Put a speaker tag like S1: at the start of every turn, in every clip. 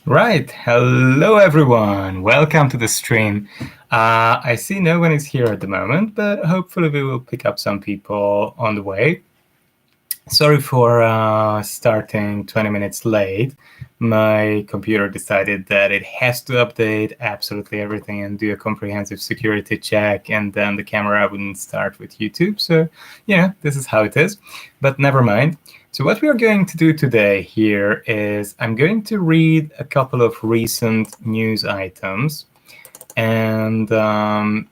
S1: Right. Hello, everyone. Welcome to the stream. I see no one is here at the moment, but hopefully we will pick up some people on the way. Sorry for starting 20 minutes late. My computer decided that it has to update absolutely everything and do a comprehensive security check, and then the camera wouldn't start with YouTube. So, this is how it is. But never mind. So what we are going to do today here is I'm going to read a couple of recent news items, and I'm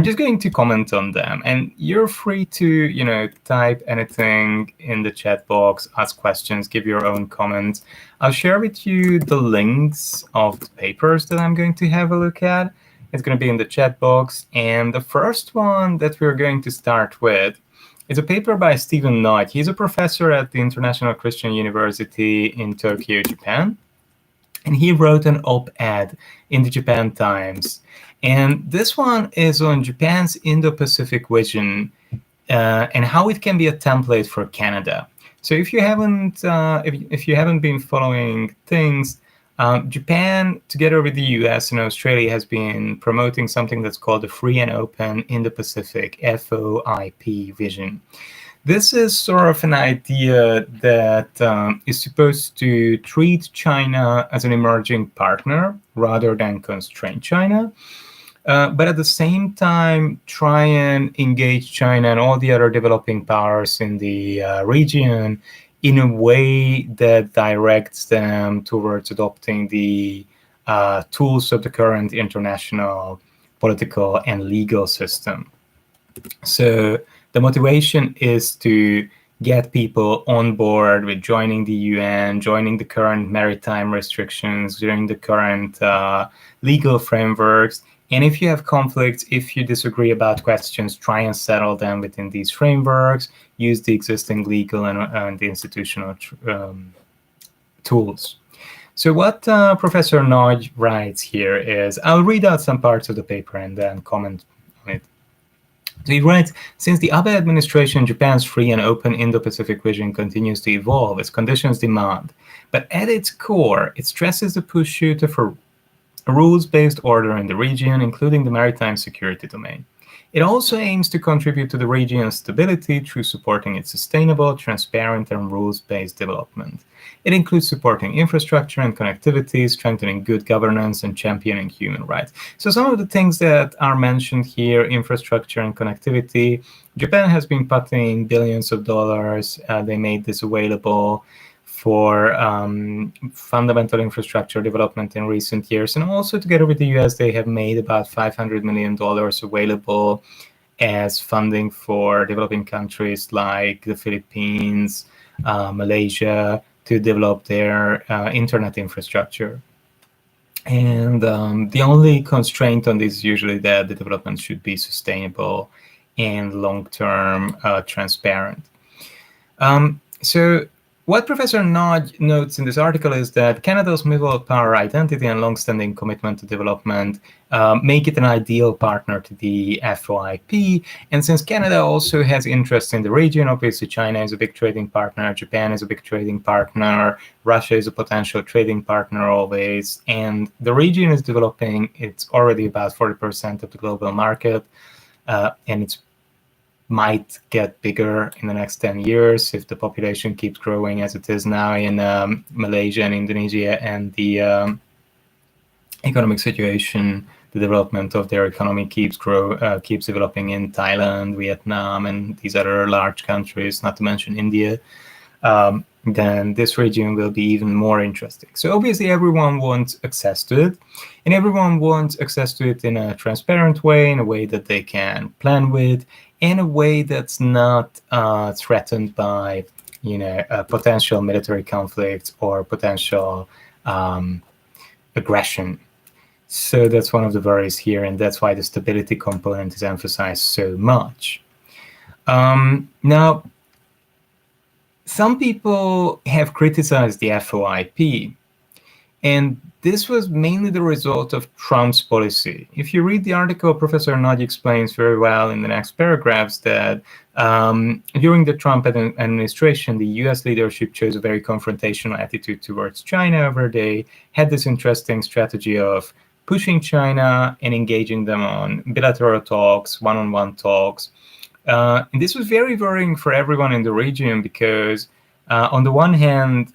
S1: just going to comment on them, and you're free to, type anything in the chat box, ask questions, give your own comments. I'll share with you the links of the papers that I'm going to have a look at. It's going to be in the chat box, and the first one that we're going to start with is a paper by Stephen Nagy. He's a professor at the International Christian University in Tokyo, Japan, and he wrote an op-ed in the Japan Times. And this one is on Japan's Indo-Pacific vision and how it can be a template for Canada. So if you haven't been following things, Japan, together with the US and Australia, has been promoting something that's called the Free and Open Indo-Pacific (FOIP) vision. This is sort of an idea that is supposed to treat China as an emerging partner rather than constrain China. But at the same time, try and engage China and all the other developing powers in the region in a way that directs them towards adopting the tools of the current international political and legal system. So the motivation is to get people on board with joining the UN, joining the current maritime restrictions, joining the current legal frameworks. And if you have conflicts, if you disagree about questions, try and settle them within these frameworks, use the existing legal and the institutional tools. So what Professor Nagy writes here is, I'll read out some parts of the paper and then comment on it. So he writes, since the Abe administration, Japan's free and open Indo-Pacific vision continues to evolve as conditions demand. But at its core, it stresses the pursuit of a rules-based order in the region, including the maritime security domain. It also aims to contribute to the region's stability through supporting its sustainable, transparent, and rules-based development. It includes supporting infrastructure and connectivity, strengthening good governance, and championing human rights. So some of the things that are mentioned here, infrastructure and connectivity, Japan has been putting billions of dollars. They made this available for fundamental infrastructure development in recent years. And also together with the US, they have made about $500 million available as funding for developing countries like the Philippines, Malaysia, to develop their internet infrastructure. And the only constraint on this is usually that the development should be sustainable and long-term transparent. So what Professor Nagy notes in this article is that Canada's middle power identity and long-standing commitment to development make it an ideal partner to the FOIP. And since Canada also has interest in the region, obviously China is a big trading partner, Japan is a big trading partner, Russia is a potential trading partner always, and the region is developing. It's already about 40% of the global market, and it's might get bigger in the next 10 years if the population keeps growing as it is now in Malaysia and Indonesia, and the economic situation, the development of their economy keeps developing in Thailand, Vietnam, and these other large countries, not to mention India. Then this region will be even more interesting. So obviously everyone wants access to it, and everyone wants access to it in a transparent way, in a way that they can plan with, in a way that's not threatened by, potential military conflicts or potential aggression. So that's one of the worries here, and that's why the stability component is emphasized so much. Now, some people have criticized the FOIP, And this was mainly the result of Trump's policy. If you read the article, Professor Nagy explains very well in the next paragraphs that during the Trump administration, the US leadership chose a very confrontational attitude towards China, where they had this interesting strategy of pushing China and engaging them on bilateral talks, one-on-one talks. And this was very worrying for everyone in the region because, on the one hand,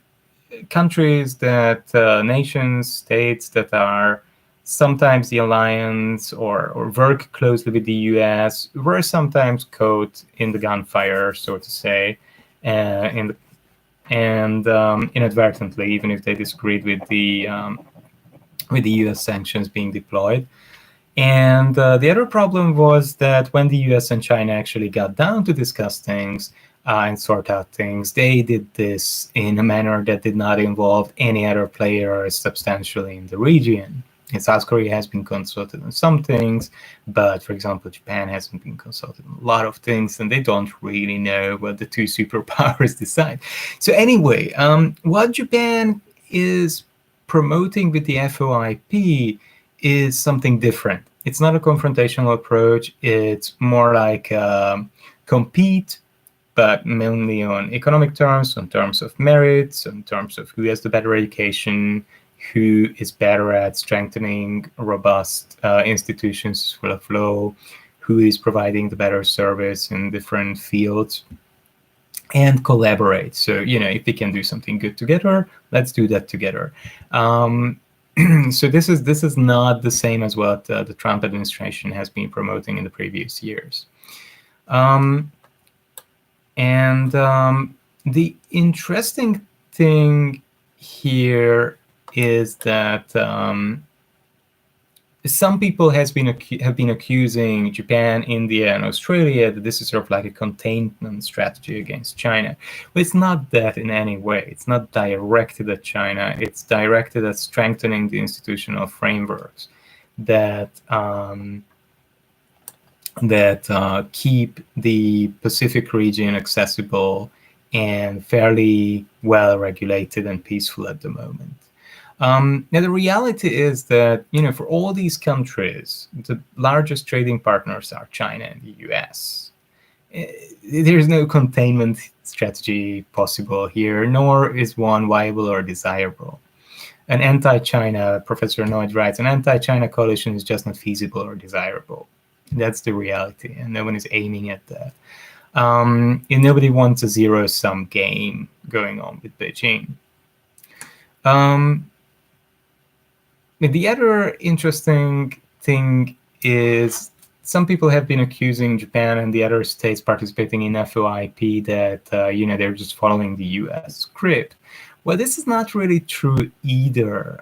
S1: countries that nations, states that are sometimes the alliance or work closely with the US were sometimes caught in the gunfire, so to say, in the, and inadvertently, even if they disagreed with the US sanctions being deployed. And the other problem was that when the US and China actually got down to discuss things and sort out things, they did this in a manner that did not involve any other players substantially in the region. And South Korea has been consulted on some things, but for example, Japan hasn't been consulted on a lot of things, and they don't really know what the two superpowers decide. So anyway, what Japan is promoting with the FOIP is something different. It's not a confrontational approach. It's more like compete, but mainly on economic terms, on terms of merits, on terms of who has the better education, who is better at strengthening robust institutions full of law, who is providing the better service in different fields, and collaborate. So, if we can do something good together, let's do that together. So this is not the same as what the Trump administration has been promoting in the previous years. The interesting thing here is that some people have been accusing Japan, India, and Australia that this is sort of like a containment strategy against China. But it's not that in any way. It's not directed at China. It's directed at strengthening the institutional frameworks that keep the Pacific region accessible and fairly well regulated and peaceful at the moment. Now, the reality is that, for all these countries, the largest trading partners are China and the US. There's no containment strategy possible here, nor is one viable or desirable. An anti-China, Professor Nagy writes, an anti-China coalition is just not feasible or desirable. That's the reality, and no one is aiming at that. And nobody wants a zero-sum game going on with Beijing. The other interesting thing is some people have been accusing Japan and the other states participating in FOIP that they're just following the US script. Well, this is not really true either.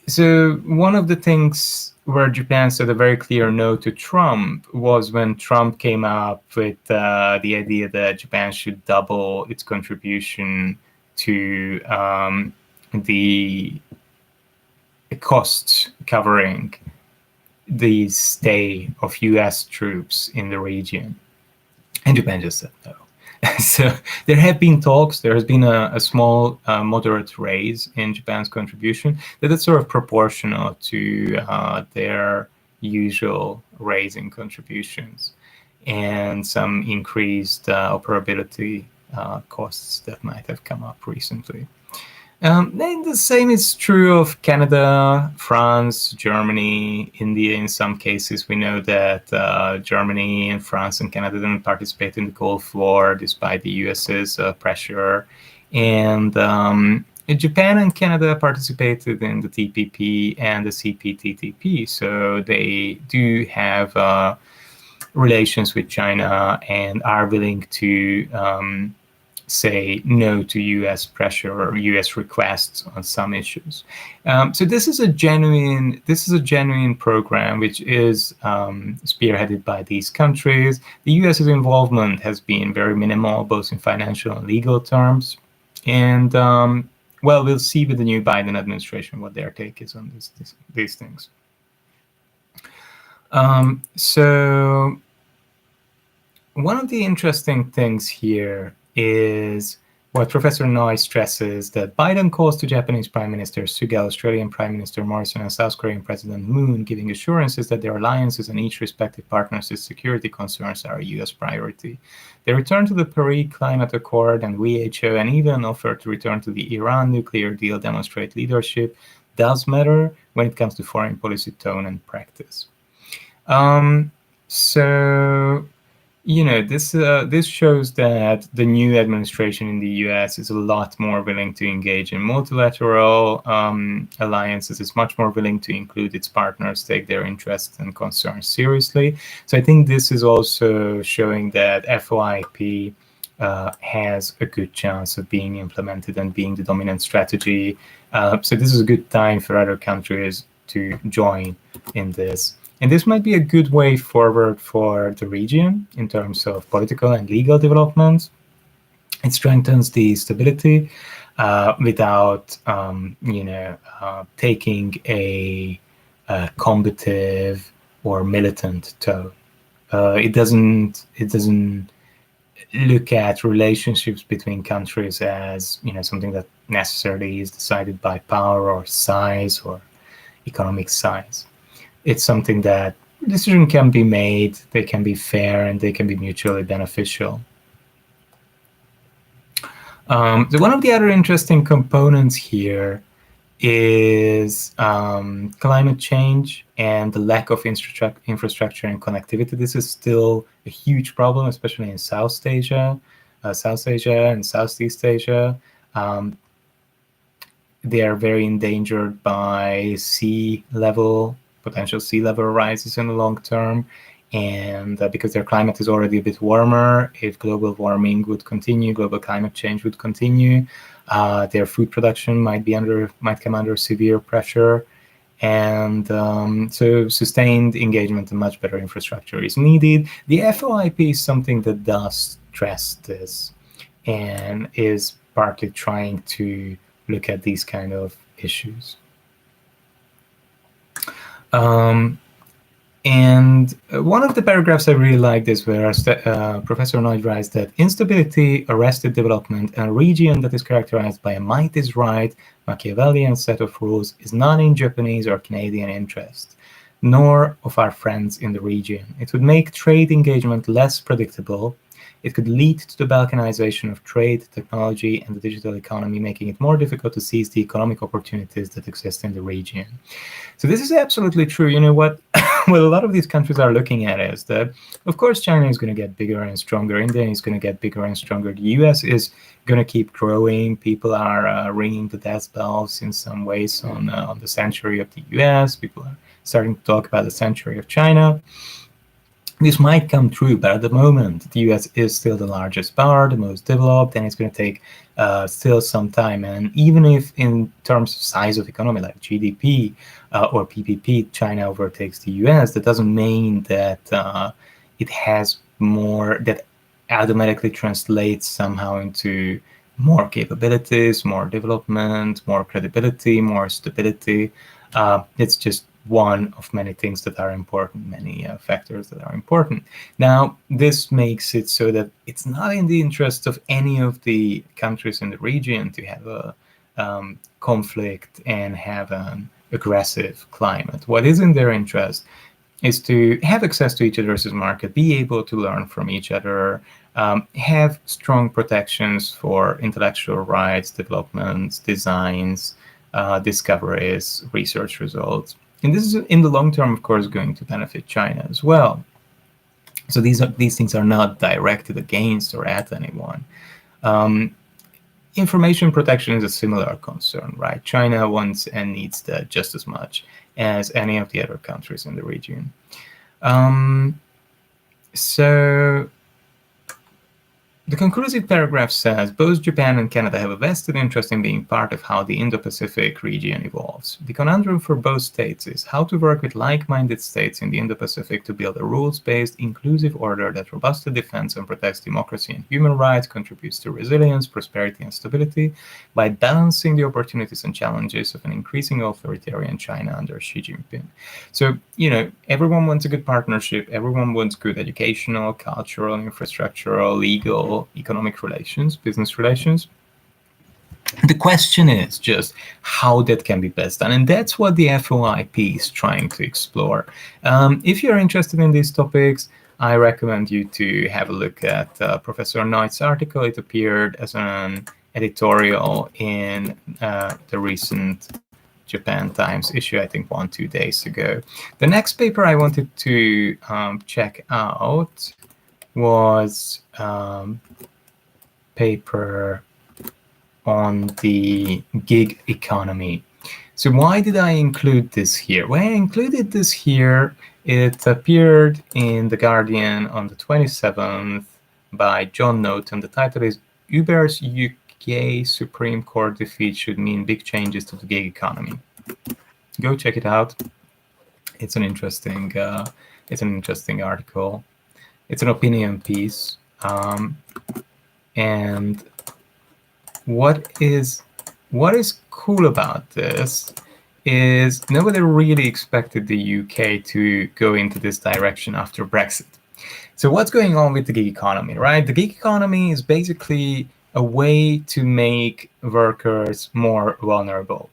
S1: So one of the things where Japan said a very clear no to Trump was when Trump came up with the idea that Japan should double its contribution to the costs covering the stay of US troops in the region. And Japan just said no. So there have been talks. There has been a small, moderate raise in Japan's contribution that is sort of proportional to their usual raise in contributions and some increased operability costs that might have come up recently. And the same is true of Canada, France, Germany, India. In some cases, we know that Germany and France and Canada didn't participate in the Gulf War despite the US's pressure. And Japan and Canada participated in the TPP and the CPTPP. So they do have relations with China and are willing to say no to U.S. pressure or U.S. requests on some issues. So this is a genuine program which is spearheaded by these countries. The U.S.'s involvement has been very minimal, both in financial and legal terms. And we'll see with the new Biden administration what their take is on these things. So one of the interesting things here is what Professor Nagy stresses that Biden calls to Japanese Prime Minister Suga, Australian Prime Minister Morrison, and South Korean President Moon, giving assurances that their alliances and each respective partners' security concerns are a U.S. priority. They return to the Paris Climate Accord and WHO, and even offer to return to the Iran nuclear deal, demonstrate leadership does matter when it comes to foreign policy tone and practice. So, this shows that the new administration in the U.S. is a lot more willing to engage in multilateral alliances. It's much more willing to include its partners, take their interests and concerns seriously. So I think this is also showing that FOIP has a good chance of being implemented and being the dominant strategy. So this is a good time for other countries to join in this. And this might be a good way forward for the region in terms of political and legal developments. It strengthens the stability without, taking a combative or militant tone. It doesn't look at relationships between countries as something that necessarily is decided by power or size or economic size. It's something that decision can be made, they can be fair, and they can be mutually beneficial. So one of the other interesting components here is climate change and the lack of infrastructure and connectivity. This is still a huge problem, especially in South Asia and Southeast Asia. They are very endangered by potential sea level rises in the long term. And because their climate is already a bit warmer, if global warming would continue, global climate change would continue, their food production might come under severe pressure. And so sustained engagement and much better infrastructure is needed. The FOIP is something that does stress this and is partly trying to look at these kind of issues. And one of the paragraphs I really liked is where Professor Nagy writes that instability, arrested development, and a region that is characterized by a might is right, Machiavellian set of rules is not in Japanese or Canadian interest, nor of our friends in the region. It would make trade engagement less predictable. It could lead to the balkanization of trade, technology, and the digital economy, making it more difficult to seize the economic opportunities that exist in the region. So this is absolutely true. You know what? What a lot of these countries are looking at is that, of course, China is going to get bigger and stronger. India is going to get bigger and stronger. The US is going to keep growing. People are ringing the death bells in some ways on the century of the US. People are starting to talk about the century of China. This might come true, but at the moment, the US is still the largest power, the most developed, and it's going to take still some time. And even if in terms of size of economy, like GDP or PPP, China overtakes the US, that doesn't mean that it has more, that automatically translates somehow into more capabilities, more development, more credibility, more stability. It's just one of many things that are important, many factors that are important. Now, this makes it so that it's not in the interest of any of the countries in the region to have a conflict and have an aggressive climate. What is in their interest is to have access to each other's market, be able to learn from each other, have strong protections for intellectual rights, developments, designs, discoveries, research results. And this is, in the long term, of course, going to benefit China as well. So these things are not directed against or at anyone. Information protection is a similar concern, right? China wants and needs that just as much as any of the other countries in the region. So the conclusive paragraph says, both Japan and Canada have a vested interest in being part of how the Indo-Pacific region evolves. The conundrum for both states is how to work with like-minded states in the Indo-Pacific to build a rules-based, inclusive order that robustly defends and protects democracy and human rights, contributes to resilience, prosperity, and stability by balancing the opportunities and challenges of an increasing authoritarian China under Xi Jinping. So, everyone wants a good partnership. Everyone wants good educational, cultural, infrastructural, legal, economic relations, business relations. The question is just how that can be best done, and that's what the FOIP is trying to explore. If you're interested in these topics, I recommend you to have a look at Professor Knight's article. It appeared as an editorial in the recent Japan Times issue, I think 1-2 days ago. The next paper I wanted to check out was paper on the gig economy. So why did I include this here? Well, I included this here. It appeared in The Guardian on the 27th by John Naughton. The title is Uber's UK Supreme Court defeat should mean big changes to the gig economy. Go check it out. It's an interesting article. It's an opinion piece, and what is cool about this is nobody really expected the UK to go into this direction after Brexit. So what's going on with the gig economy, right? The gig economy is basically a way to make workers more vulnerable.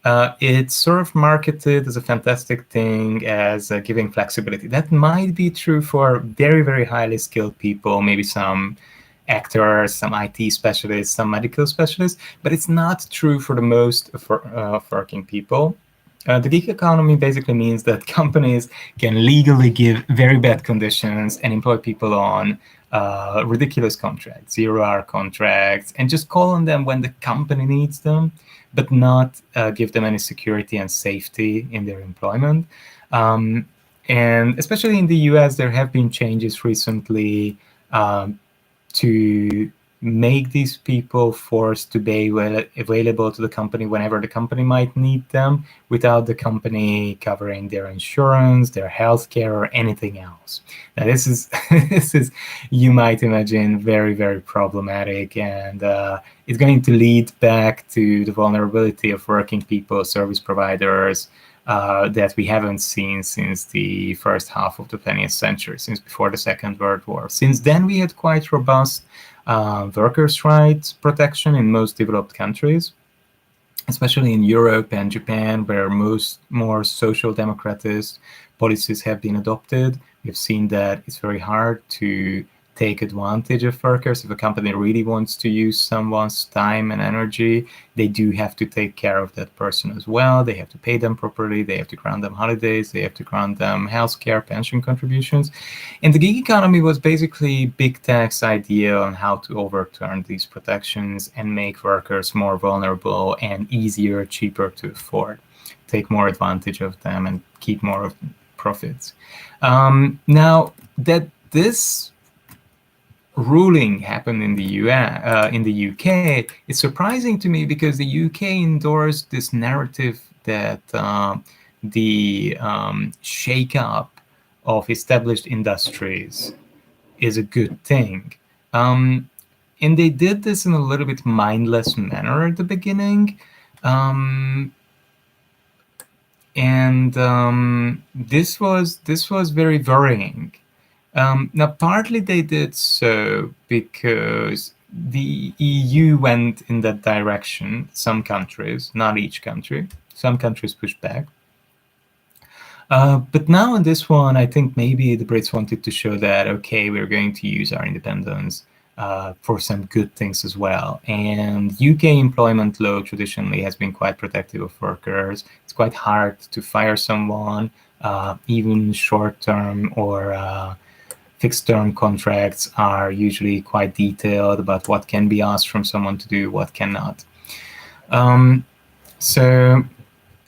S1: It's sort of marketed as a fantastic thing, as giving flexibility. That might be true for very, very highly skilled people, maybe some actors, some IT specialists, some medical specialists, but it's not true for the most working people. The gig economy basically means that companies can legally give very bad conditions and employ people on ridiculous contracts, 0-hour contracts, and just call on them when the company needs them, but not give them any security and safety in their employment. And especially in the US, there have been changes recently to make these people forced to be available to the company whenever the company might need them, without the company covering their insurance, their healthcare, or anything else. Now, this is you might imagine very, very problematic, and it's going to lead back to the vulnerability of working people, service providers, that we haven't seen since the first half of the 20th century, since before the Second World War. Since then, we had quite robust workers' rights protection in most developed countries, especially in Europe and Japan, where more social democratist policies have been adopted. We've seen that it's very hard to take advantage of workers. If a company really wants to use someone's time and energy, they do have to take care of that person as well. They have to pay them properly. They have to grant them holidays. They have to grant them healthcare, pension contributions. And the gig economy was basically big tech's idea on how to overturn these protections and make workers more vulnerable and easier, cheaper to afford, take more advantage of them and keep more of profits. Now that this ruling happened in the UK, it's surprising to me because the UK endorsed this narrative that the shake-up of established industries is a good thing. And they did this in a little bit mindless manner at the beginning. This was very worrying. Now, partly they did so because the EU went in that direction. Some countries, not each country, some countries pushed back. But now in this one, I think maybe the Brits wanted to show that, okay, we're going to use our independence for some good things as well. And UK employment law traditionally has been quite protective of workers. It's quite hard to fire someone, even short-term or fixed-term contracts are usually quite detailed about what can be asked from someone to do, what cannot. So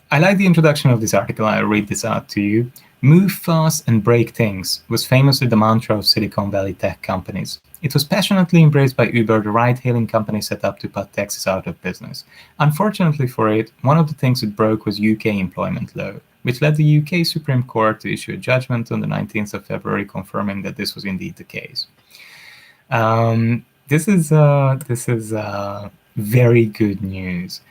S1: I like the introduction of this article. I'll read this out to you. Move fast and break things was famously the mantra of Silicon Valley tech companies. It was passionately embraced by Uber, the ride-hailing company set up to put taxis out of business. Unfortunately for it, one of the things it broke was UK employment law, which led the UK Supreme Court to issue a judgment on the 19th of February confirming that this was indeed the case. This is very good news.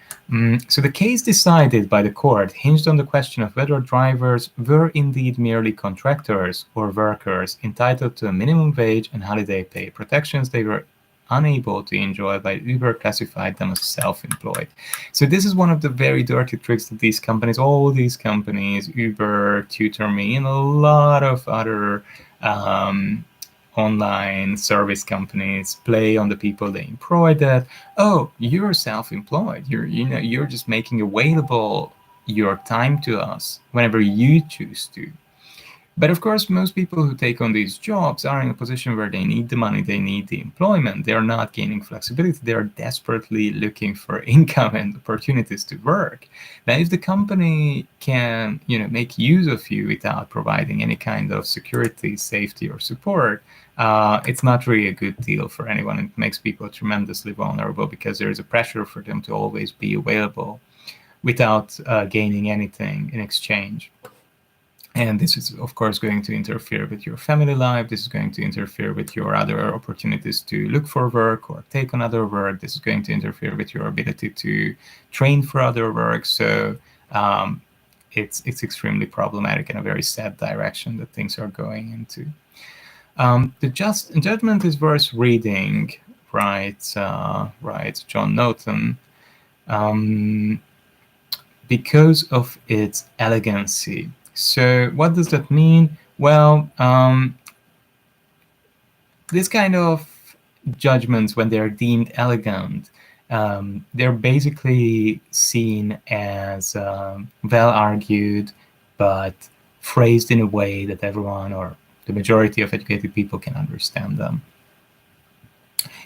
S1: So the case decided by the court hinged on the question of whether drivers were indeed merely contractors or workers entitled to a minimum wage and holiday pay protections they were unable to enjoy while Uber classified them as self-employed. So this is one of the very dirty tricks that these companies, all these companies, Uber, TutorMe, and a lot of other online service companies play on the people they employ, that, oh, you're self-employed, you're just making available your time to us whenever you choose to. But of course, most people who take on these jobs are in a position where they need the money, they need the employment, they're not gaining flexibility, they're desperately looking for income and opportunities to work. Now, if the company can, make use of you without providing any kind of security, safety, or support, it's not really a good deal for anyone. It makes people tremendously vulnerable because there is a pressure for them to always be available without gaining anything in exchange. And this is, of course, going to interfere with your family life. This is going to interfere with your other opportunities to look for work or take on other work. This is going to interfere with your ability to train for other work. So it's extremely problematic and a very sad direction that things are going into. The judgment is worth reading, writes John Naughton, because of its elegancy. So what does that mean? Well, this kind of judgments, when they're deemed elegant, they're basically seen as well argued, but phrased in a way that everyone or the majority of educated people can understand them.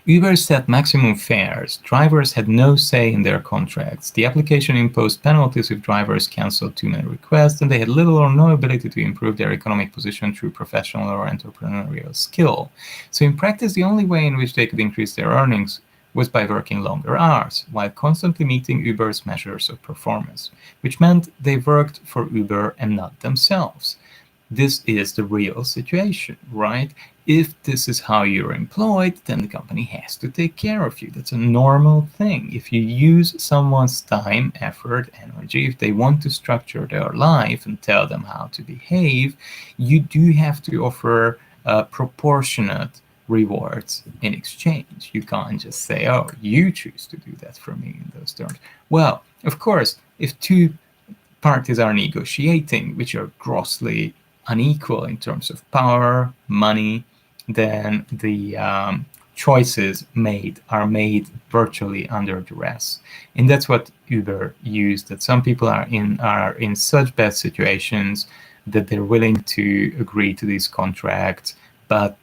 S1: Uber set maximum fares. Drivers had no say in their contracts. The application imposed penalties if drivers canceled too many requests, and they had little or no ability to improve their economic position through professional or entrepreneurial skill. So in practice, the only way in which they could increase their earnings was by working longer hours, while constantly meeting Uber's measures of performance, which meant they worked for Uber and not themselves. This is the real situation, right? If this is how you're employed, then the company has to take care of you. That's a normal thing. If you use someone's time, effort, energy, if they want to structure their life and tell them how to behave, you do have to offer proportionate rewards in exchange. You can't just say, oh, you choose to do that for me in those terms. Well, of course, if two parties are negotiating, which are grossly unequal in terms of power, money, then the choices are made virtually under duress. And that's what Uber used, that some people are in such bad situations that they're willing to agree to these contracts, but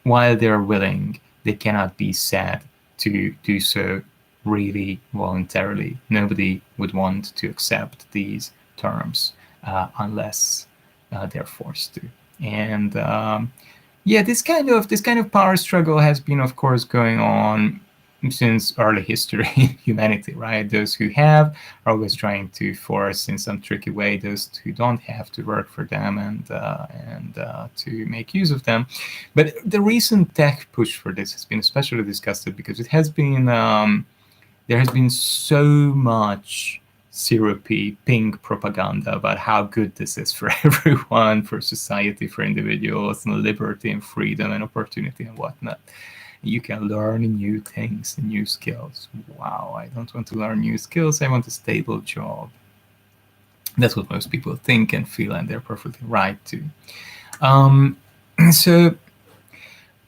S1: while they're willing, they cannot be said to do so really voluntarily. Nobody would want to accept these terms unless they're forced to. And this kind of power struggle has been, of course, going on since early history in humanity, right? Those who have are always trying to force in some tricky way those who don't have to work for them and to make use of them. But the recent tech push for this has been especially discussed because it has been there has been so much syrupy pink propaganda about how good this is for everyone, for society, for individuals, and liberty and freedom and opportunity and whatnot. You can learn new things and new skills. Wow, I don't want to learn new skills. I want a stable job. That's what most people think and feel, and they're perfectly right to. So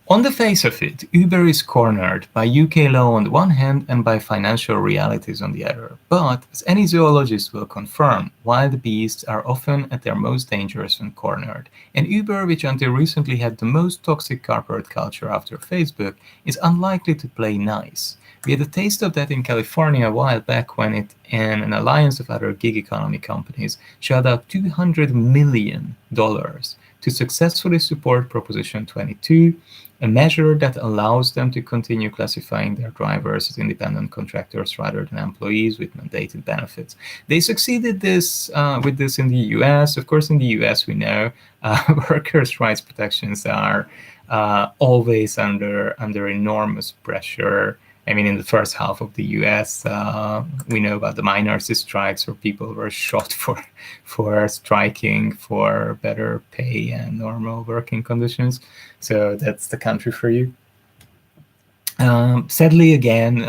S1: on the face of it, Uber is cornered by UK law on the one hand and by financial realities on the other. But, as any zoologist will confirm, wild beasts are often at their most dangerous when cornered. And Uber, which until recently had the most toxic corporate culture after Facebook, is unlikely to play nice. We had a taste of that in California a while back when it and an alliance of other gig economy companies shelled out $200 million to successfully support Proposition 22, a measure that allows them to continue classifying their drivers as independent contractors rather than employees with mandated benefits. They succeeded with this in the US. Of course, in the US, we know workers' rights protections are always under enormous pressure. I mean, in the first half of the US, we know about the miners' strikes where people were shot for striking for better pay and normal working conditions. So that's the country for you. Sadly, again,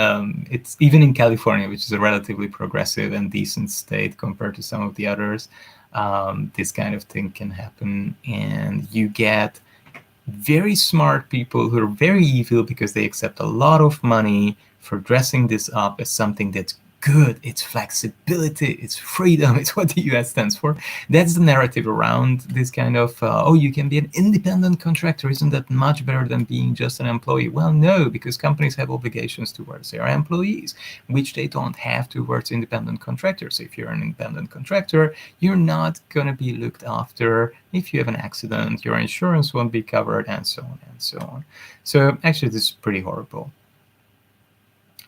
S1: it's even in California, which is a relatively progressive and decent state compared to some of the others. This kind of thing can happen, and you get very smart people who are very evil because they accept a lot of money for dressing this up as something that's good. It's flexibility, it's freedom, it's what the US stands for. That's the narrative around this kind of, oh, you can be an independent contractor. Isn't that much better than being just an employee? Well, no, because companies have obligations towards their employees, which they don't have towards independent contractors. If you're an independent contractor, you're not going to be looked after. If you have an accident, your insurance won't be covered, and so on and so on. So actually, this is pretty horrible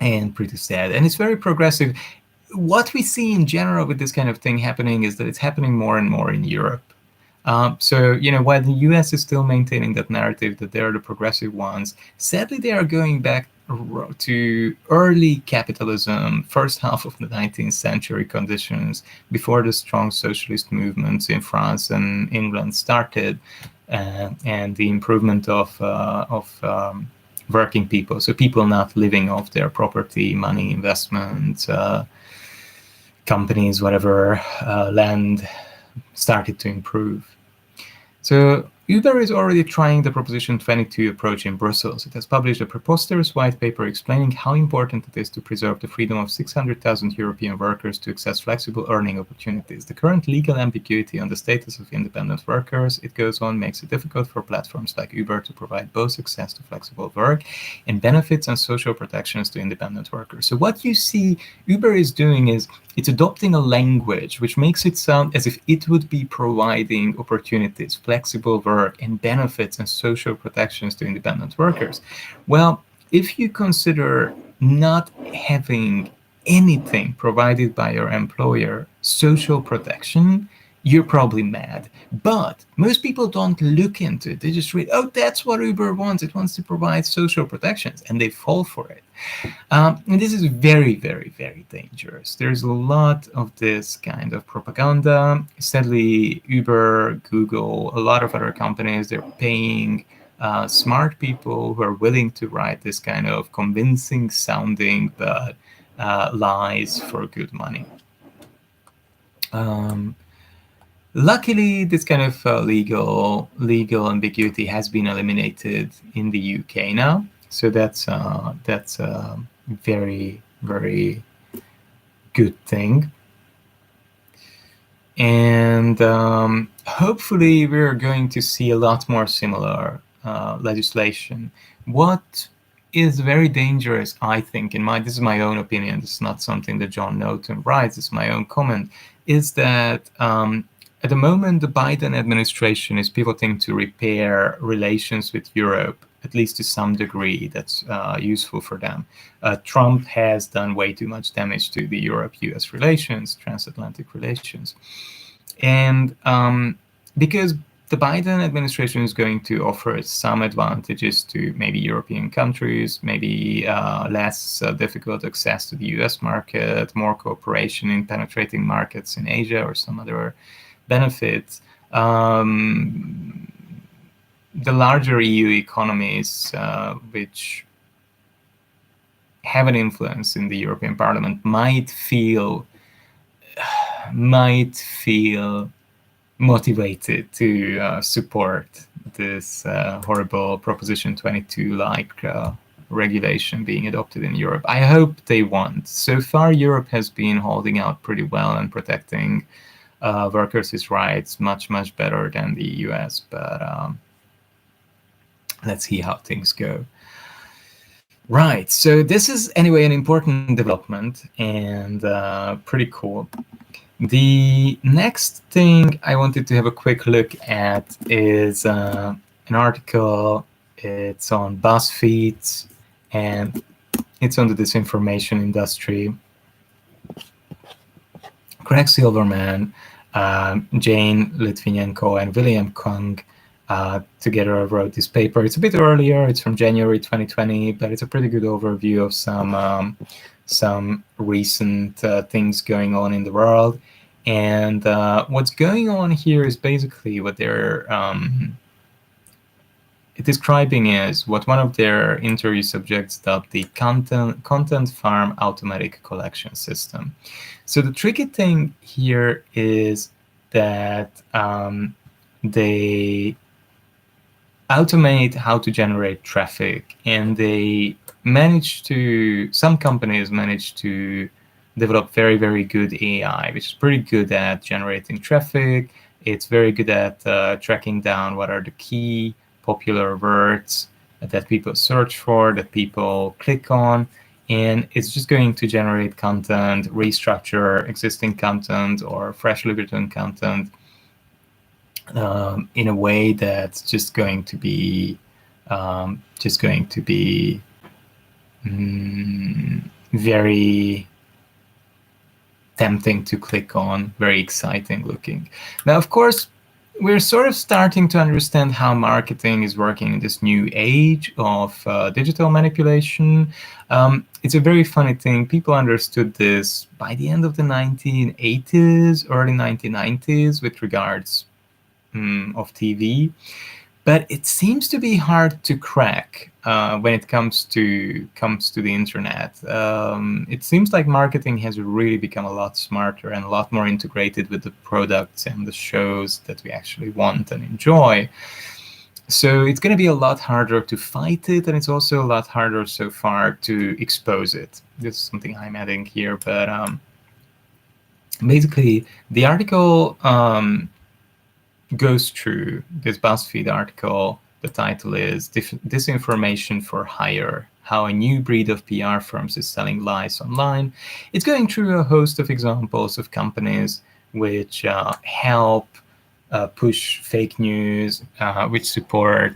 S1: and pretty sad, and it's very progressive. What we see in general with this kind of thing happening is that it's happening more and more in Europe. So, while the US is still maintaining that narrative that they're the progressive ones, sadly, they are going back to early capitalism, first half of the 19th century conditions, before the strong socialist movements in France and England started, and the improvement of working people, so people not living off their property, money, investment, companies, whatever, land started to improve. So Uber is already trying the Proposition 22 approach in Brussels. It has published a preposterous white paper explaining how important it is to preserve the freedom of 600,000 European workers to access flexible earning opportunities. The current legal ambiguity on the status of independent workers, it goes on, makes it difficult for platforms like Uber to provide both access to flexible work and benefits and social protections to independent workers. So what you see Uber is doing is it's adopting a language which makes it sound as if it would be providing opportunities, flexible work, and benefits and social protections to independent workers. Well, if you consider not having anything provided by your employer social protection, you're probably mad. But most people don't look into it. They just read, oh, that's what Uber wants. It wants to provide social protections, and they fall for it. And this is very, very, very dangerous. There's a lot of this kind of propaganda. Sadly, Uber, Google, a lot of other companies, they're paying smart people who are willing to write this kind of convincing sounding but lies for good money. Luckily, this kind of legal ambiguity has been eliminated in the UK now, so that's a very, very good thing. And hopefully, we're going to see a lot more similar legislation. What is very dangerous, I think, this is my own opinion, this is not something that John Naughton writes, it's my own comment, is that at the moment, the Biden administration is pivoting to repair relations with Europe, at least to some degree that's useful for them. Trump has done way too much damage to the Europe-US relations, transatlantic relations. And because the Biden administration is going to offer some advantages to maybe European countries, maybe less difficult access to the US market, more cooperation in penetrating markets in Asia or some other benefits. The larger EU economies, which have an influence in the European Parliament, might feel motivated to support this horrible Proposition 22-like regulation being adopted in Europe. I hope they won't. So far, Europe has been holding out pretty well and protecting workers' rights much, much better than the US, but let's see how things go. Right, so this is anyway an important development and pretty cool. The next thing I wanted to have a quick look at is an article. It's on Buzzfeed and it's on the disinformation industry. Craig Silverman, Jane Litvinenko, and William Kung together wrote this paper. It's a bit earlier. It's from January 2020, but it's a pretty good overview of some recent things going on in the world. And what's going on here is basically what they're describing is what one of their interview subjects dubbed the content farm automatic collection system. So the tricky thing here is that they automate how to generate traffic, and some companies manage to develop very, very good AI, which is pretty good at generating traffic. It's very good at tracking down what are the key popular words that people search for, that people click on, and it's just going to generate content, restructure existing content or freshly written content in a way that's just going to be very tempting to click on, very exciting looking. Now, of course, we're sort of starting to understand how marketing is working in this new age of digital manipulation. It's a very funny thing. People understood this by the end of the 1980s, early 1990s with regards of TV. But it seems to be hard to crack when it comes to the internet. It seems like marketing has really become a lot smarter and a lot more integrated with the products and the shows that we actually want and enjoy. So it's going to be a lot harder to fight it, and it's also a lot harder so far to expose it. This is something I'm adding here, but basically the article goes through this Buzzfeed article. The title is Disinformation for Hire, How a New Breed of PR Firms is Selling Lies Online. It's going through a host of examples of companies which help push fake news, which support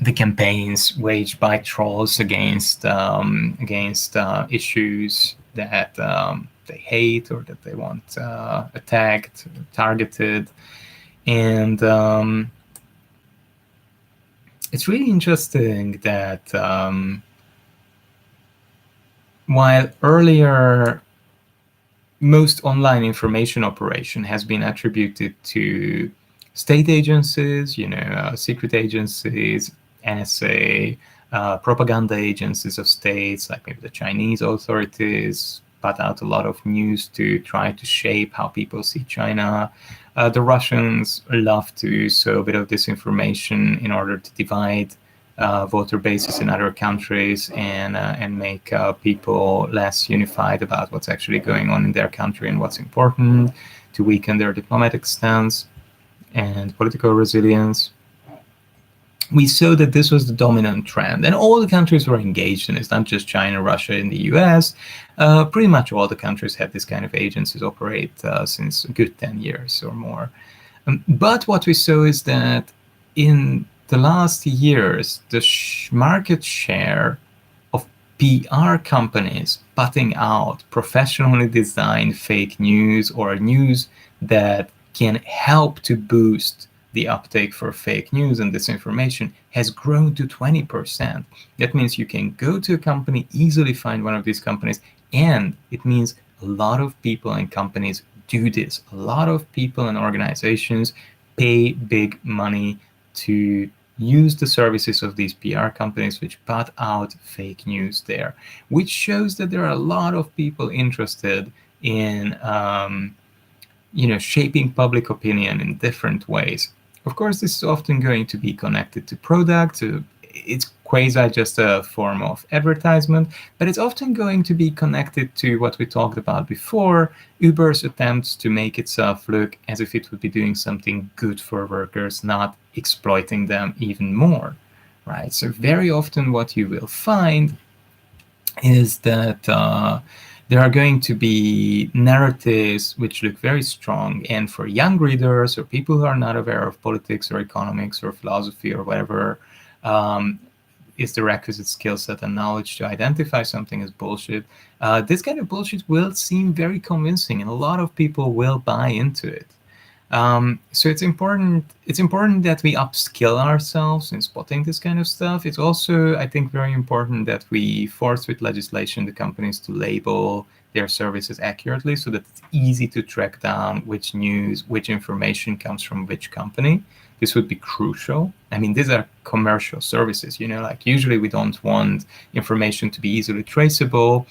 S1: the campaigns waged by trolls against issues that they hate or that they want attacked, targeted. And it's really interesting that while earlier most online information operation has been attributed to state agencies, secret agencies, NSA, propaganda agencies of states, like maybe the Chinese authorities put out a lot of news to try to shape how people see China. The Russians love to sow a bit of disinformation in order to divide voter bases in other countries and make people less unified about what's actually going on in their country and what's important, to weaken their diplomatic stance and political resilience. We saw that this was the dominant trend, and all the countries were engaged in it, not just China, Russia, and the US. Pretty much all the countries had this kind of agencies operate since a good 10 years or more. But what we saw is that in the last years, the market share of PR companies putting out professionally designed fake news or news that can help to boost the uptake for fake news and disinformation has grown to 20%. That means you can go to a company, easily find one of these companies, and it means a lot of people and companies do this. A lot of people and organizations pay big money to use the services of these PR companies which put out fake news there, which shows that there are a lot of people interested in shaping public opinion in different ways. Of course, this is often going to be connected to products. It's quasi just a form of advertisement, but it's often going to be connected to what we talked about before, Uber's attempts to make itself look as if it would be doing something good for workers, not exploiting them even more, right? So very often what you will find is that there are going to be narratives which look very strong, and for young readers or people who are not aware of politics or economics or philosophy or whatever is the requisite skill set and knowledge to identify something as bullshit, this kind of bullshit will seem very convincing, and a lot of people will buy into it. So it's important. It's important that we upskill ourselves in spotting this kind of stuff. It's also, I think, very important that we force with legislation the companies to label their services accurately, so that it's easy to track down which news, which information comes from which company. This would be crucial. I mean, these are commercial services. Like usually we don't want information to be easily traceable,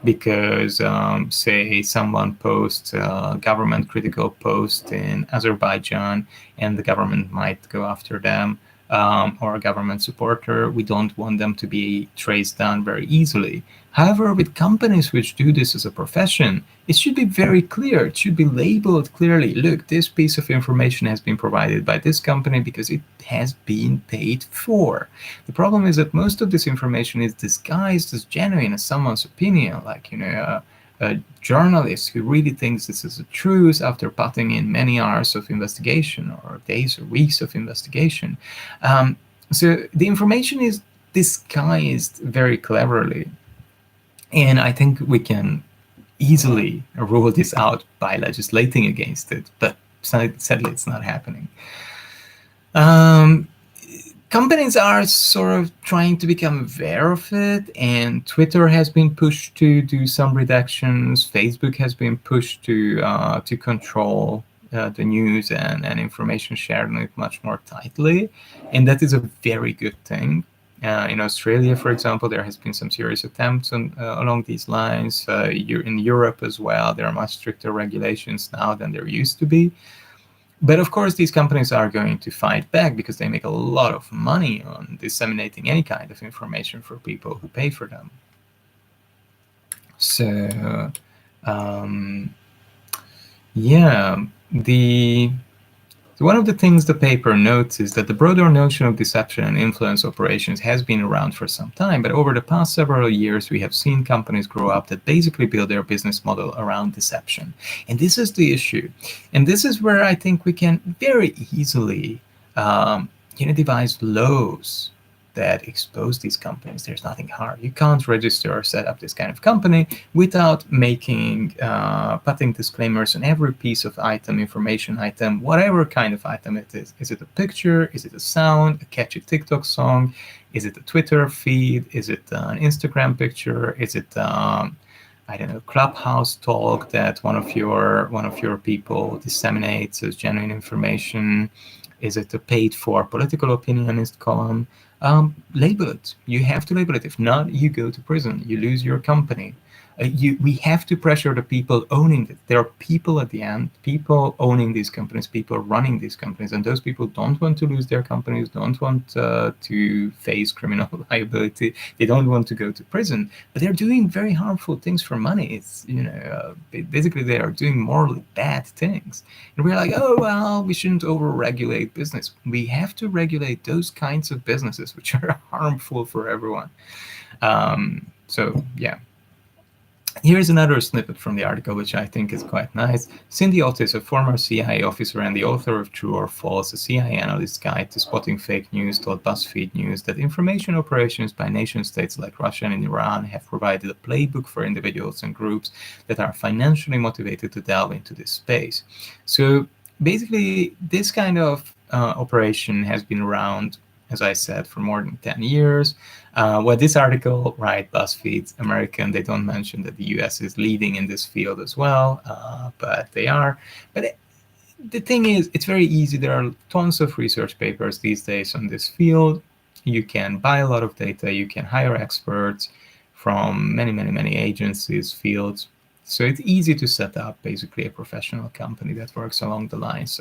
S1: because say someone posts a government critical post in Azerbaijan and the government might go after them, or a government supporter. We don't want them to be traced down very easily. However, with companies which do this as a profession, it should be very clear. It should be labeled clearly. Look, this piece of information has been provided by this company because it has been paid for. The problem is that most of this information is disguised as genuine, as someone's opinion, like, a journalist who really thinks this is the truth after putting in many hours of investigation or days or weeks of investigation. So the information is disguised very cleverly. And I think we can easily rule this out by legislating against it, but sadly it's not happening. Companies are sort of trying to become aware of it, and Twitter has been pushed to do some reductions. Facebook has been pushed to control the news and information shared on it much more tightly, and that is a very good thing. In Australia, for example, there has been some serious attempts along these lines. In Europe as well, there are much stricter regulations now than there used to be. But of course, these companies are going to fight back because they make a lot of money on disseminating any kind of information for people who pay for them. So, yeah, one of the things the paper notes is that the broader notion of deception and influence operations has been around for some time, but over the past several years, we have seen companies grow up that basically build their business model around deception. And this is the issue. And this is where I think we can very easily devise laws that expose these companies. There's nothing hard. You can't register or set up this kind of company without putting disclaimers on every piece of information item, whatever kind of item it is. Is it a picture? Is it a sound? A catchy TikTok song? Is it a Twitter feed? Is it an Instagram picture? Is it Clubhouse talk that one of your people disseminates as genuine information? Is it a paid-for political opinionist column? Label it. You have to label it. If not, you go to prison. You lose your company. We have to pressure the people owning it. There are people at the end, people owning these companies, people running these companies, and those people don't want to lose their companies, don't want to face criminal liability. They don't want to go to prison, but they're doing very harmful things for money. It's basically they are doing morally bad things, and we're like, oh well, we shouldn't over-regulate business. We have to regulate those kinds of businesses which are harmful for everyone. So yeah. Here's another snippet from the article, which I think is quite nice. Cindy Otis, a former CIA officer and the author of True or False, a CIA analyst's guide to spotting fake news, told Buzzfeed News that information operations by nation-states like Russia and Iran have provided a playbook for individuals and groups that are financially motivated to delve into this space. So basically, this kind of operation has been around, as I said, for more than 10 years. This article, right, BuzzFeed's American, they don't mention that the US is leading in this field as well, but they are. But the thing is, it's very easy. There are tons of research papers these days on this field. You can buy a lot of data. You can hire experts from many agencies, fields. So it's easy to set up basically a professional company that works along the lines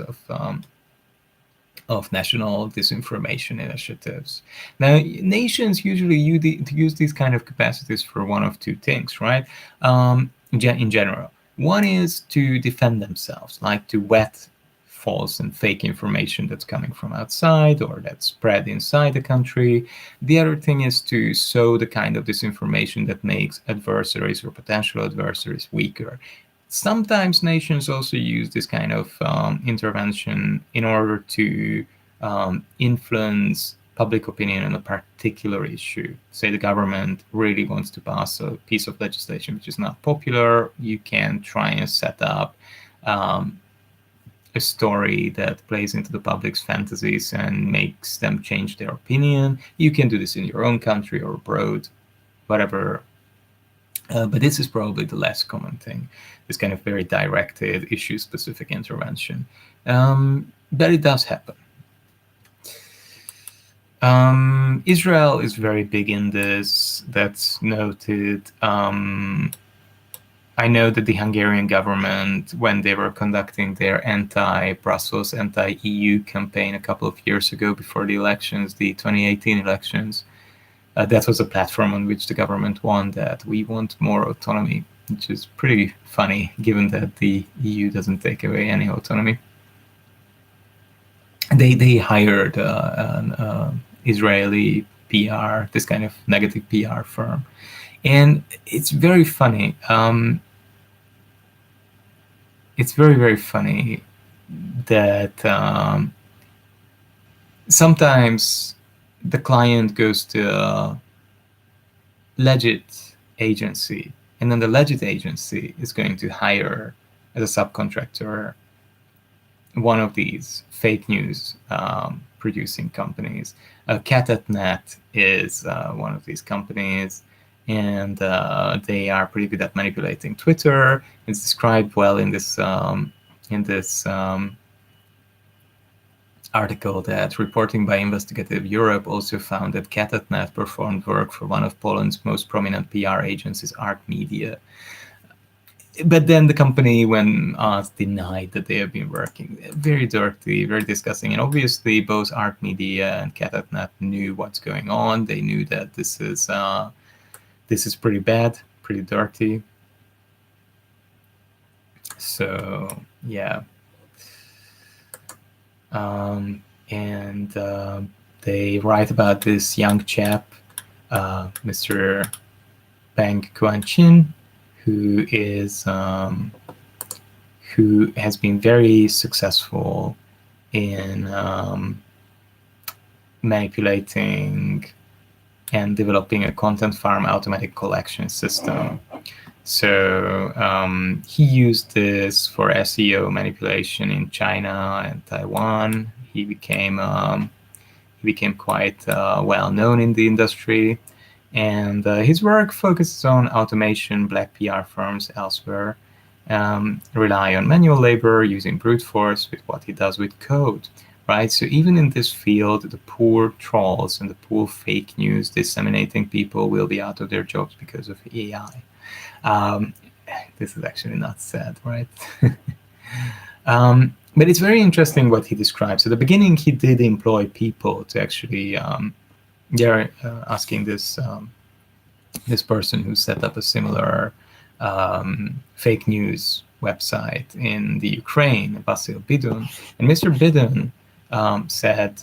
S1: of national disinformation initiatives. Now, nations usually use these kind of capacities for one of two things, right? In general, one is to defend themselves, like to vet false and fake information that's coming from outside or that's spread inside the country. The other thing is to sow the kind of disinformation that makes adversaries or potential adversaries weaker. Sometimes nations also use this kind of intervention in order to influence public opinion on a particular issue. Say the government really wants to pass a piece of legislation which is not popular, you can try and set up a story that plays into the public's fantasies and makes them change their opinion. You can do this in your own country or abroad, whatever. But this is probably the less common thing, this kind of very directed, issue-specific intervention. But it does happen. Israel is very big in this. That's noted. I know that the Hungarian government, when they were conducting their anti-Brussels, anti-EU campaign a couple of years ago before the elections, the 2018 elections, that was a platform on which the government won that we want more autonomy, which is pretty funny given that the EU doesn't take away any autonomy. They hired an Israeli PR, this kind of negative PR firm. And it's very funny. It's very, very funny that sometimes the client goes to a legit agency, and then the legit agency is going to hire as a subcontractor one of these fake news producing companies. Cat.net is one of these companies, and they are pretty good at manipulating Twitter. It's described well in this article that reporting by Investigative Europe also found that Cat.net performed work for one of Poland's most prominent PR agencies, Art Media. But then the company, when asked, denied that they have been working. Very dirty, very disgusting. And obviously both Art Media and Cat.net knew what's going on. They knew that this is pretty bad, pretty dirty. So, yeah. And they write about this young chap, Mr. Peng Kuan-chin, who has been very successful in manipulating and developing a content farm automatic collection system. So he used this for SEO manipulation in China and Taiwan. He became quite well known in the industry, and his work focuses on automation. Black PR firms elsewhere rely on manual labor, using brute force with what he does with code. Right, so even in this field, the poor trolls and the poor fake news disseminating people will be out of their jobs because of AI. This is actually not sad, right? But it's very interesting what he describes. At the beginning, he did employ people to actually, they're asking this this person who set up a similar fake news website in the Ukraine, Vasil Bidun. And Mr. Bidun said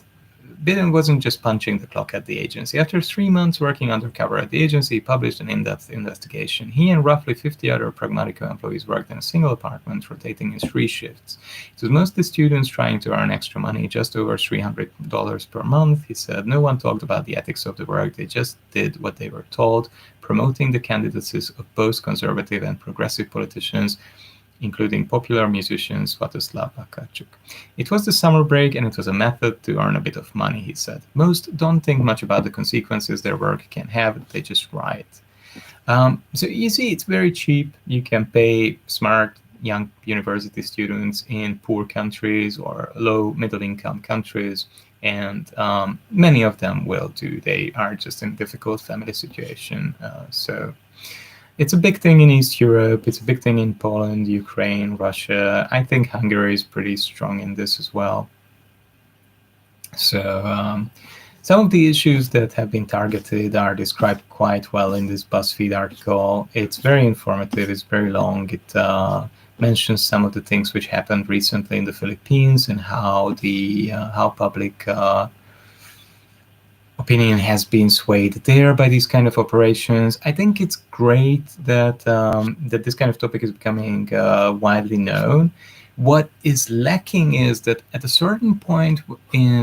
S1: Bidun wasn't just punching the clock at the agency. After 3 months working undercover at the agency, he published an in-depth investigation. He and roughly 50 other Pragmatico employees worked in a single apartment, rotating in 3 shifts. It was mostly students trying to earn extra money, just over $300 per month. He said no one talked about the ethics of the work. They just did what they were told, promoting the candidacies of both conservative and progressive politicians, including popular musician Sviatoslav Akachuk. It was the summer break, and it was a method to earn a bit of money, he said. Most don't think much about the consequences their work can have, they just write. So you see, it's very cheap. You can pay smart young university students in poor countries or low middle-income countries, and many of them will do. They are just in a difficult family situation. So it's a big thing in East Europe. It's a big thing in Poland, Ukraine, Russia. I think Hungary is pretty strong in this as well. So some of the issues that have been targeted are described quite well in this Buzzfeed article. It's very informative. It's very long. It mentions some of the things which happened recently in the Philippines and how the public opinion has been swayed there by these kind of operations. I think it's great that that this kind of topic is becoming widely known. What is lacking is that at a certain point,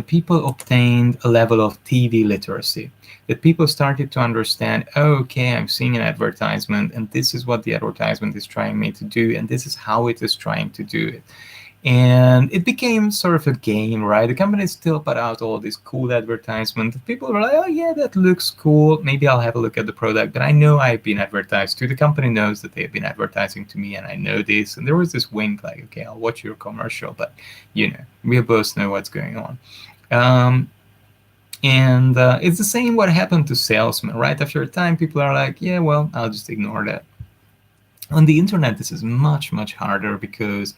S1: people obtained a level of TV literacy, that people started to understand, oh, okay, I'm seeing an advertisement, and this is what the advertisement is trying me to do, and this is how it is trying to do it. And it became sort of a game, right? The company still put out all these cool advertisements. People were like, oh yeah, that looks cool. Maybe I'll have a look at the product. But I know I've been advertised to. The company knows that they've been advertising to me, and I know this. And there was this wink, like, okay, I'll watch your commercial, but we both know what's going on. And it's the same what happened to salesmen, right? After a time, people are like, yeah, well, I'll just ignore that. On the internet, this is much, much harder because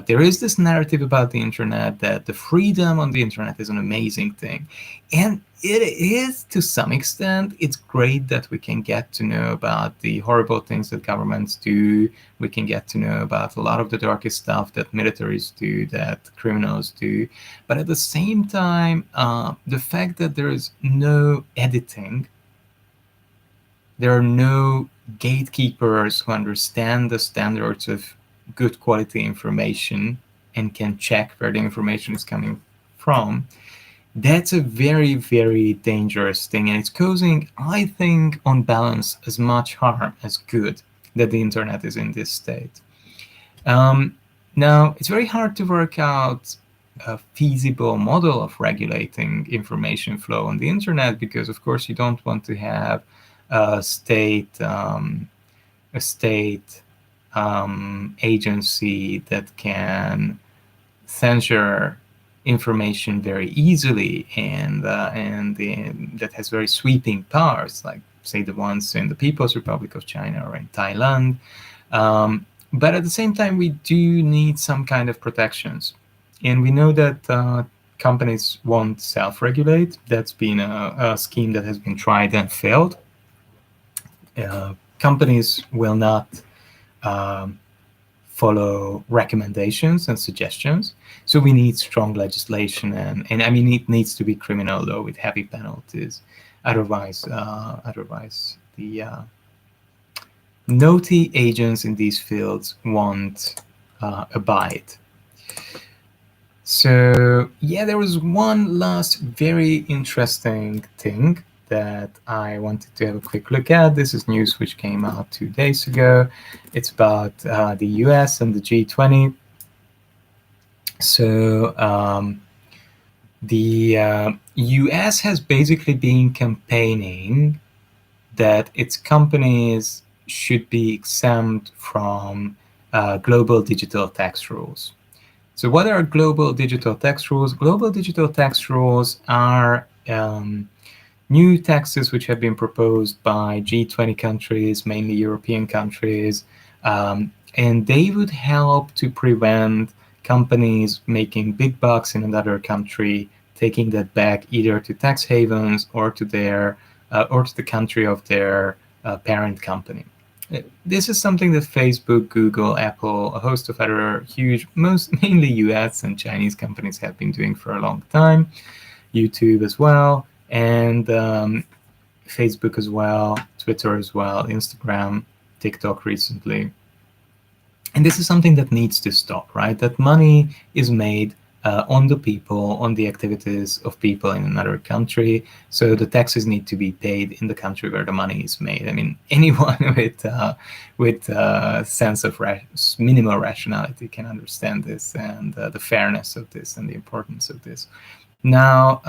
S1: there is this narrative about the internet that the freedom on the internet is an amazing thing. And it is to some extent. It's great that we can get to know about the horrible things that governments do. We can get to know about a lot of the darkest stuff that militaries do, that criminals do. But at the same time, the fact that there is no editing, there are no gatekeepers who understand the standards of good quality information and can check where the information is coming from, that's a very, very dangerous thing. And it's causing, I think, on balance, as much harm as good that the internet is in this state. Now, it's very hard to work out a feasible model of regulating information flow on the internet because, of course, you don't want to have a state agency that can censor information very easily and that has very sweeping powers, like say the ones in the People's Republic of China or in Thailand. But at the same time, we do need some kind of protections, and we know that companies won't self-regulate. That's been a scheme that has been tried and failed. Companies will not follow recommendations and suggestions. So we need strong legislation, and I mean it needs to be criminal though, with heavy penalties. Otherwise the naughty agents in these fields won't abide. So yeah, there was one last very interesting thing that I wanted to have a quick look at. This is news which came out 2 days ago. It's about the US and the G20. So the US has basically been campaigning that its companies should be exempt from global digital tax rules. So what are global digital tax rules? Global digital tax rules are new taxes which have been proposed by G20 countries, mainly European countries, and they would help to prevent companies making big bucks in another country, taking that back either to tax havens or to their or to the country of their parent company. This is something that Facebook, Google, Apple, a host of other huge, mainly US and Chinese companies have been doing for a long time. YouTube as well, and Facebook as well, Twitter as well, Instagram, TikTok recently. And this is something that needs to stop, right? That money is made on the people, on the activities of people in another country. So the taxes need to be paid in the country where the money is made. I mean, anyone with sense of minimal rationality can understand this and the fairness of this and the importance of this. Now,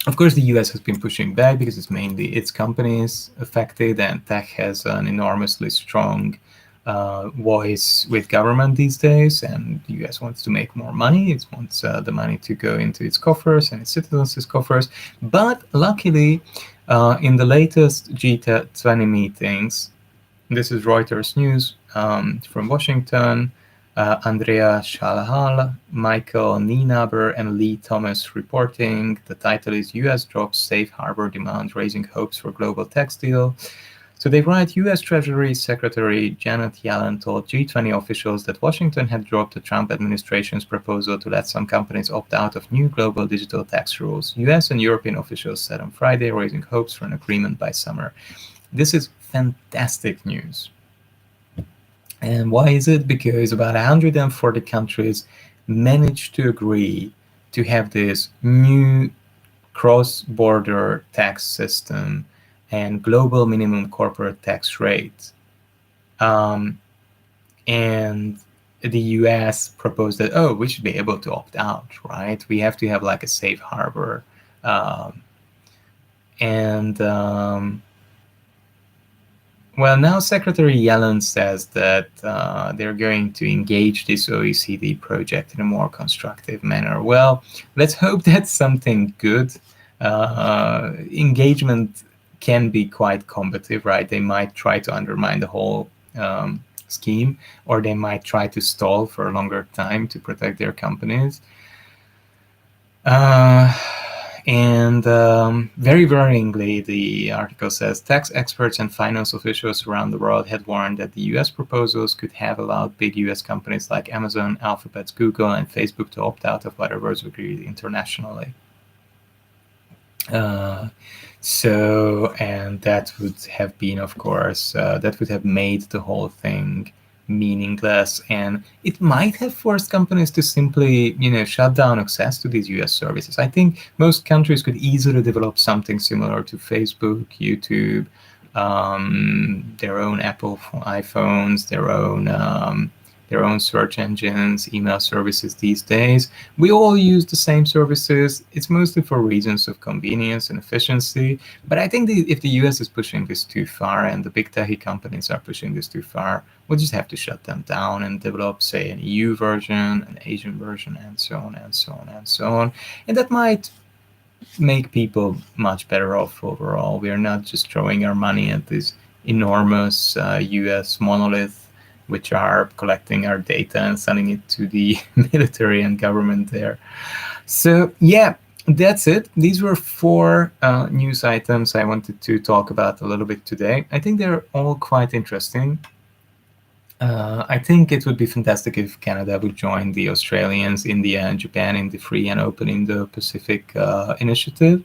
S1: of course, the US has been pushing back because it's mainly its companies affected, and tech has an enormously strong voice with government these days, and the US wants to make more money. It wants the money to go into its coffers and its citizens' coffers. But luckily, in the latest G20 meetings, this is Reuters news from Washington, Andrea Shalahal, Michael Nienaber, and Lee Thomas reporting. The title is US drops safe harbor demand, raising hopes for global tax deal. So they write, US Treasury Secretary Janet Yellen told G20 officials that Washington had dropped the Trump administration's proposal to let some companies opt out of new global digital tax rules. US and European officials said on Friday, raising hopes for an agreement by summer. This is fantastic news. And why is it? Because about 140 countries managed to agree to have this new cross-border tax system and global minimum corporate tax rate. And the US proposed that, oh, we should be able to opt out, right? We have to have like a safe harbor. Um, and Well, now Secretary Yellen says that they're going to engage this OECD project in a more constructive manner. Well, let's hope that's something good. Engagement can be quite combative, right? They might try to undermine the whole scheme, or they might try to stall for a longer time to protect their companies. And very worryingly, the article says tax experts and finance officials around the world had warned that the US proposals could have allowed big US companies like Amazon, Alphabet, Google, and Facebook to opt out of whatever was agreed internationally. And that would have been, of course, that would have made the whole thing meaningless, and it might have forced companies to simply, shut down access to these US services. I think most countries could easily develop something similar to Facebook, YouTube, their own Apple iPhones, their own search engines, email services these days. We all use the same services. It's mostly for reasons of convenience and efficiency. But I think if the US is pushing this too far and the big techie companies are pushing this too far, we'll just have to shut them down and develop, say, an EU version, an Asian version, and so on and so on and so on. And that might make people much better off overall. We are not just throwing our money at this enormous US monolith, which are collecting our data and sending it to the military and government there. So yeah, that's it. These were 4 news items I wanted to talk about a little bit today. I think they're all quite interesting. I think it would be fantastic if Canada would join the Australians, India, and Japan in the Free and Open Indo-Pacific initiative.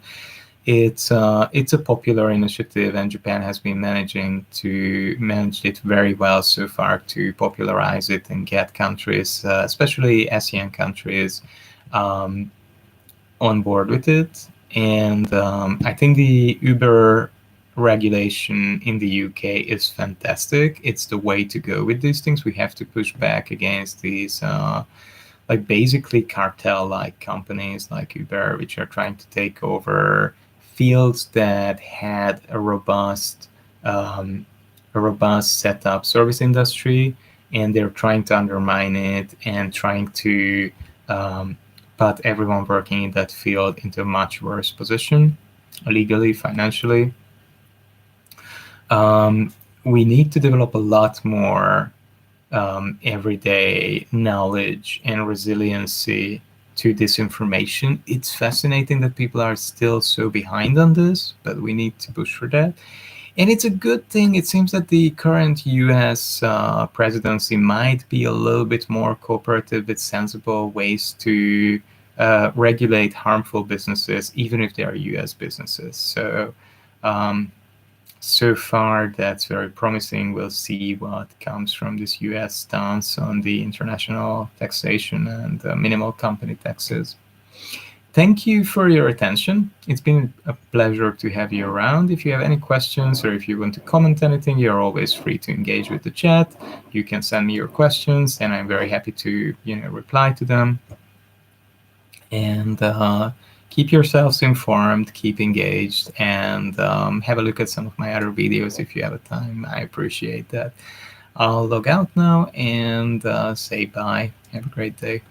S1: It's a popular initiative, and Japan has been managed it very well so far to popularize it and get countries, especially ASEAN countries, on board with it. And I think the Uber regulation in the UK is fantastic. It's the way to go with these things. We have to push back against these basically cartel-like companies like Uber, which are trying to take over fields that had a robust setup service industry, and they're trying to undermine it and trying to put everyone working in that field into a much worse position, legally, financially. We need to develop a lot more everyday knowledge and resiliency to disinformation. It's fascinating that people are still so behind on this, but we need to push for that. And it's a good thing. It seems that the current US presidency might be a little bit more cooperative with sensible ways to regulate harmful businesses, even if they are US businesses. So far, that's very promising. We'll see what comes from this US stance on the international taxation and minimal company taxes. Thank you for your attention. It's been a pleasure to have you around. If you have any questions or if you want to comment anything, you're always free to engage with the chat. You can send me your questions, and I'm very happy to reply to them. And keep yourselves informed, keep engaged, and have a look at some of my other videos if you have a time. I appreciate that. I'll log out now and say bye. Have a great day.